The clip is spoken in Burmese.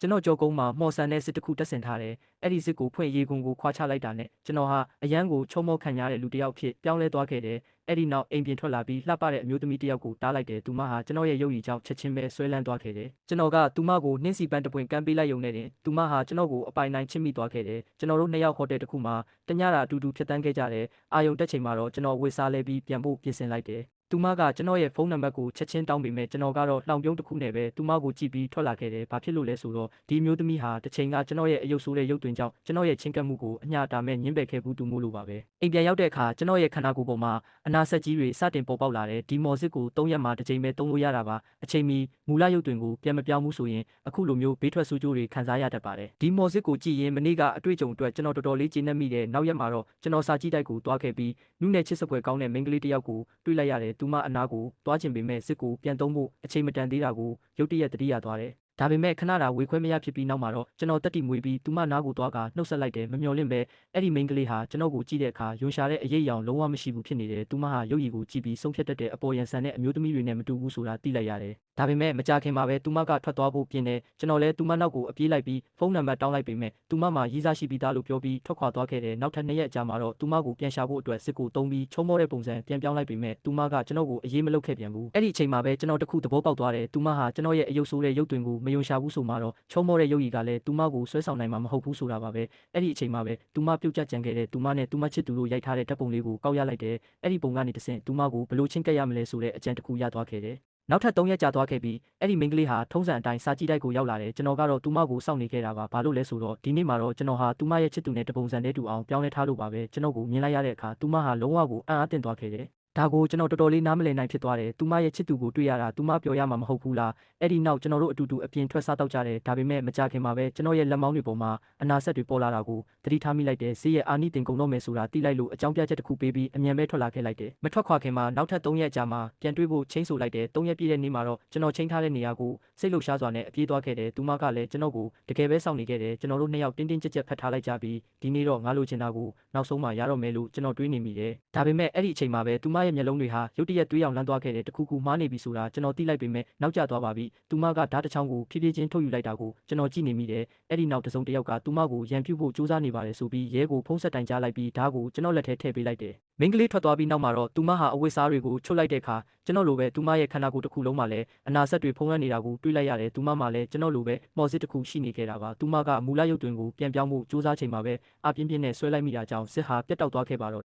ကျွန်တော်ကြောကုန်းမှာမော်ဆန်နဲ့စစ်တစ်ခုတက်ဆင်ထားတယ်။အဲ့ဒီစစ်ကိုဖွင့်ရေကုန်ကိုခွာချလိုက်တာနဲ့ကျွန်တော်ဟာအရန်ကိုချုံမောခံရတဲ့လူတစ်ယောက်ဖြစ်ပြောင်းလဲသွားခဲ့တယ်။အဲ့ဒီနောက်အိမ်ပြင်ထွက်လာပြီးလှပတဲ့အမျိုးသမီးတစ်ယောက်ကိုတားလိုက်တယ်။သူမဟာကျွန်တော်ရဲ့ရုပ်ရည်ကြောင့်ချက်ချင်းပဲဆွဲလန်းသွားခဲ့တယ်။ကျွန်တော်ကသူမကိုနှင်းစီပန်းတပွင့်ကမ်းပေးလိုက်ရုံနဲ့တင်သူမဟာကျွန်တော်ကိုအပိုင်နိုင်ချစ်မိသွားခဲ့တယ်။ကျွန်တော်တို့နှစ်ယောက်ဟိုတယ်တစ်ခုမှာတညတာအတူတူဖြတ်တန်းခဲ့ကြတယ်။အာယုံတက်ချိန်မှာတော့ကျွန်တော်ဝေစားလဲပြီးပြန်ဖို့ပြင်ဆင်လိုက်တယ်။သူမကကျွန်တော်ရဲ့ဖုန်းနံပါတ်ကိုချက်ချင်းတောင်းပေမဲ့ကျွန်တော်ကတော့လောင်ပြုံးတစ်ခုနဲ့ပဲသူမကိုကြည့်ပြီးထွက်လာခဲ့တယ်။ဘာဖြစ်လို့လဲဆိုတော့ဒီမျိုးသမီးဟာတစ်ချိန်ကကျွန်တော်ရဲ့အယုတ်ဆိုးတဲ့ရုပ်တွင်ကြောင့်ကျွန်တော်ရဲ့ချင်းကပ်မှုကိုအညာတာမဲ့ညှင်းပယ်ခဲ့ဘူးသူမို့လို့ပါပဲ။အိမ်ပြန်ရောက်တဲ့အခါကျွန်တော်ရဲ့ခန္ဓာကိုယ်ပေါ်မှာအနာဆက်ကြီးတွေစတင်ပေါ်ပေါက်လာတယ်။ဒီမော်စစ်ကို3ရက်မှတစ်ချိန်ပဲသုံးလို့ရတာပါ။အချိန်မီမူလရုပ်တွင်ကိုပြန်မပြောင်းဘူးဆိုရင်အခုလိုမျိုးဘေးထွက်ဆိုးကျိုးတွေခံစားရတတ်ပါတယ်။ဒီမော်စစ်ကိုကြည့်ရင်မနေ့ကအတွေ့အကြုံအတွက်ကျွန်တော်တော်တော်လေးကျေနပ်မိတယ်။နောက်ရက်မှာတော့ကျွန်တော်စာကြည့်တိုက်ကိုတွားခဲ့ပြီးနုနယ်ချစ်စပွဲကောင်းတဲ့မိန်းကလေးတစ်ယောက်ကိုတွေ့လိုက်ရတယ်။သူမအနာကိုတွားချင်ပေမဲ့စစ်ကိုပြန်သုံးဖို့အချိန်မတန်သေးတာကိုရုတ်တရက်တတိယသွားတယ်။ဒါပေမဲ့ခဏတာဝေခွဲမရဖြစ်ပြီးနောက်မှာတော့ကျွန်တော်တက်တီမွေပြီးသူမနားကိုသွားကနှုတ်ဆက်လိုက်တယ်မမျော်လင့်ပဲအဲ့ဒီမိန်းကလေးဟာကျွန်တော်ကိုကြည့်တဲ့အခါယွန်ရှာတဲ့အရေးအယောင်လုံးဝမရှိဘူးဖြစ်နေတယ်။သူမဟာရုပ်ရည်ကိုကြည့်ပြီးဆုံးဖြတ်တတ်တဲ့အပေါ်ယံဆန်တဲ့အမျိုးသမီးတွေနဲ့မတူဘူးဆိုတာသိလိုက်ရတယ်။ဒါပေမဲ့မကြခင်မှာပဲသူမကထွက်သွားဖို့ပြင်တယ်။ကျွန်တော်လည်းသူမနောက်ကိုအပြေးလိုက်ပြီးဖုန်းနံပါတ်တောင်းလိုက်ပေမဲ့သူမမှာရေးစားရှိပြီးသားလို့ပြောပြီးထွက်ခွာသွားခဲ့တယ်။နောက်ထပ်2ရက်ကြာမှာတော့သူမကိုပြန်ရှာဖို့အတွက်စစ်ကိုတုံးပြီးချုံမောတဲ့ပုံစံပြန်ပြောင်းလိုက်ပေမဲ့သူမကကျွန်တော်ကိုအေးမလုပ်ခဲ့ပြန်ဘူး။အဲ့ဒီအချိန်မှာပဲကျွန်တော်တခုသဘောပေါက်သွားတယ်။သူမဟာကျွန်တော်ရဲ့အယုတ်ဆိုးတဲ့ရုပ်တွင်ကိုမယုံရှာဘူးဆိုမှတော့ချုံမောတဲ့ရုပ်ရည်ကလည်းသူမကိုဆွဲဆောင်နိုင်မှာမဟုတ်ဘူးဆိုတာပါပဲ။အဲ့ဒီအချိန်မှာပဲသူမပြုတ်ကျကြံခဲ့တဲ့သူမနဲ့သူမချစ်သူတို့ရိုက်ထားတဲ့ဓာတ်ပုံလေးကိုကောက်ရလိုက်တယ်။အဲ့ဒီပုံကနေတဆင့်သူမကိုဘယ်လိုချင်းကပ်ရမလဲဆိုတဲ့အကြံတစ်ခုရသွားခဲ့တယ်။နောက်ထပ်3ရက်ကြာသွားခဲ့ပြီးအဲ့ဒီမိန်းကလေးဟာထုံးစံအတိုင်းစာကြည့်တိုက်ကိုရောက်လာတယ်ကျွန်တော်ကတော့သူမကိုစောင့်နေခဲ့တာပါဘာလို့လဲဆိုတော့ဒီနေ့မှာတော့ကျွန်တော်ဟာသူမရဲ့ချစ်သူနဲ့တပုံစံနဲ့တူအောင်ပြောင်းလဲထားလို့ပါပဲကျွန်တော်ကိုမြင်လိုက်ရတဲ့အခါသူမဟာလုံးဝကိုအံ့အားသင့်သွားခဲ့တယ်ဒါကိုကျွန်တော်တော်တော်လေးနားမလည်နိုင်ဖြစ်သွားတယ်။သူမရဲ့ချစ်သူကိုတွေ့ရတာသူမပြောရမှာမဟုတ်ဘူးလား။အဲ့ဒီနောက်ကျွန်တော်တို့အတူတူအပြင်ထွက်စားတော့ကြတယ်။ဒါပေမဲ့မကြခင်မှာပဲကျွန်တော်ရဲ့လက်မောင်းတွေပေါ်မှာအနာဆက်တွေပေါ်လာတာကိုသတိထားမိလိုက်တယ်။ဈေးရဲ့အာနိသင်ကုန်တော့မယ်ဆိုတာသိလိုက်လို့အကြောင်းပြချက်တစ်ခုပေးပြီးအမြန်ပဲထွက်လာခဲ့လိုက်တယ်။မထွက်ခွာခင်မှာနောက်ထပ်3ရက်ကြာမှပြန်တွေ့ဖို့ချိန်ဆိုလိုက်တယ်။3ရက်ပြည့်တဲ့နေ့မှာတော့ကျွန်တော်ချိန်ထားတဲ့နေရာကိုစိတ်လှုပ်ရှားစွာနဲ့အပြေးသွားခဲ့တယ်။သူမကလည်းကျွန်တော်ကိုတကယ်ပဲစောင့်နေခဲ့တယ်။ကျွန်တော်တို့2ယောက်တင်းတင်းကြပ်ကြပ်ဖတ်ထားလိုက်ကြပြီးဒီနေ့တော့ငါလိုချင်တာကိုနောက်ဆုံးမှရတော့မယ်လို့ကျွန်တော်တွေးနေမိတယ်။ဒါပေမဲ့အဲ့ဒီအချိန်မှာပဲသူမရဲ့မျက်လုံးတွေဟာရုတ်တရက်တွေးအောင်လန်းသွားခဲ့တယ်တခုခုမှားနေပြီဆိုတာကျွန်တော်သိလိုက်ပေမဲ့နောက်ကျသွားပါပြီသူမကဓာတ်တစ်ချောင်းကိုဖြည်းဖြည်းချင်းထုတ်ယူလိုက်တာကိုကျွန်တော်ကြည့်နေမိတယ်အဲ့ဒီနောက်တစုံတစ်ယောက်ကသူမကိုရန်ပြုတ်ဖို့ကြိုးစားနေပါတယ်ဆိုပြီးရဲကိုဖုံးဆက်တိုင်ကြားလိုက်ပြီးဓာတ်ကိုကျွန်တော်လက်ထဲထည့်ပေးလိုက်တယ်မိန်းကလေးထွက်သွားပြီးနောက်မှာတော့သူမဟာအဝတ်စားတွေကိုချုပ်လိုက်တဲ့အခါကျွန်တော်လိုပဲသူမရဲ့ခန္ဓာကိုယ်တစ်ခုလုံးမှာလည်းအနာဆက်တွေဖုံးလွှမ်းနေတာကိုတွေးလိုက်ရတယ်သူမမှာလည်းကျွန်တော်လိုပဲမော်စစ်တစ်ခုရှိနေခဲ့တာပါသူမကမူလရုပ်တွင်ကိုပြန်ပြောင်းဖို့ကြိုးစားချိန်မှာပဲအပြင်းပြင်းနဲ့ဆွဲလိုက်မိတာကြောင့်စစ်ဟာပြတ်တောက်သွားခဲ့ပါတော့